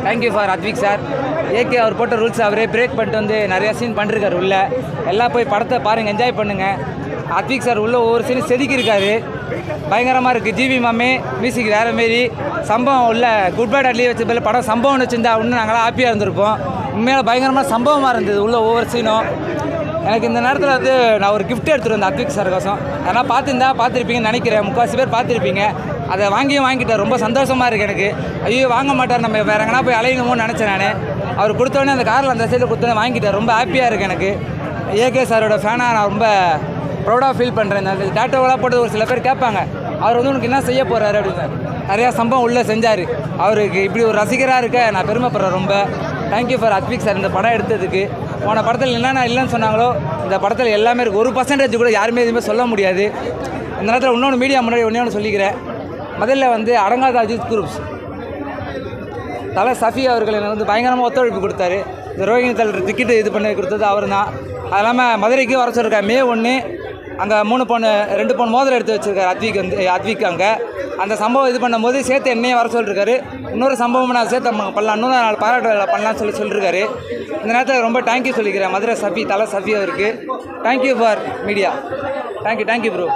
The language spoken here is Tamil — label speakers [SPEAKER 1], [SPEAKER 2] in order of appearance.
[SPEAKER 1] Thank you for Athvik sir. AK அவர் போட்ட ரூல்ஸ் அவரே பிரேக் பண்ணிட்டு வந்து நிறையா சீன் பண்ணிருக்காரு உள்ள. எல்லாம் போய் படத்தை பாருங்கள், என்ஜாய் பண்ணுங்கள். அத்விக் சார் உள்ள ஒவ்வொரு சீனும் செதுக்கியிருக்காரு, பயங்கரமாக இருக்குது. ஜிவி மாமே மியூசிக் வேறு மாரி சம்பவம் உள்ள குட் பேட் அட்லி வச்ச பேர் படம் சம்பவம்னு வச்சுருந்தா இன்னும் நாங்களாம் ஹாப்பியாக இருந்திருப்போம். உண்மையாக பயங்கரமாக சம்பவமாக இருந்தது உள்ள ஒவ்வொரு சீனும். எனக்கு இந்த நேரத்தில் வந்து நான் ஒரு கிஃப்ட் எடுத்துகிட்டு வந்தேன் அத்விக் சார் கோசம். அதனால் பார்த்துருப்பீங்கன்னு நினைக்கிறேன், முக்கால்வாசி பேர் பார்த்துருப்பீங்க. அதை வாங்கிட்டேன், ரொம்ப சந்தோஷமாக இருக்குது எனக்கு. ஐயோ வாங்க மாட்டார், நம்ம வேறு எங்கன்னா போய் அலையணுமோன்னு நினச்சேன் நான். அவர் கொடுத்தோடனே அந்த காரில் அந்த சைடில் கொடுத்தோன்னே வாங்கிட்டேன், ரொம்ப ஹாப்பியாக இருக்குது எனக்கு. ஏகே சாரோட ஃபேனாக நான் ரொம்ப ப்ரௌடாக ஃபீல் பண்ணுறேன். இந்த டேட்டோவெல்லாம் போட்டு ஒரு சில பேர் கேட்பாங்க, அவர் வந்து உனக்கு என்ன செய்ய போகிறாரு அப்படின்னு. நிறையா சம்பவம் உள்ளே செஞ்சார். அவருக்கு இப்படி ஒரு ரசிகராக இருக்க நான் பெருமைப்படுறேன் ரொம்ப. தேங்க்யூ ஃபார் அத்விக் சார் இந்த படம் எடுத்ததுக்கு. போன படத்தில் என்னென்ன இல்லைன்னு சொன்னாங்களோ இந்த படத்தில் எல்லாமே இருக்குது. 1% கூட யாருமே எதுவுமே சொல்ல முடியாது. இந்த நேரத்தில் இன்னொன்று மீடியா முன்னாடி ஒன்று சொல்லிக்கிறேன். முதல்ல வந்து அடங்காத அஜித் குரூப்ஸ் தலை சஃபி அவர்கள் எனக்கு வந்து பயங்கரமாக ஒத்துழைப்பு கொடுத்தாரு. இந்த ரோஹிணி தலை டிக்கெட்டு இது பண்ணி கொடுத்தது அவர் தான். அது இல்லாமல் மதுரைக்கு வர சொல்லியிருக்காரு May 1 அங்கே 2 பவுன் மோதிரம் எடுத்து வச்சுருக்காரு அத்விக் அங்கே. அந்த சம்பவம் இது பண்ணும்போது சேர்த்து என்னையே வர சொல்லியிருக்காரு. இன்னொரு சம்பவம் நான் சேர்த்து பண்ணலாம், இன்னொரு நாள் பாராட்டு பண்ணலான்னு சொல்லியிருக்காரு. இந்த நேரத்தில் ரொம்ப தேங்க்யூ சொல்லிக்கிறேன் மதுரை தலை சஃபி அவருக்கு. Thank you for media. Thank you bro.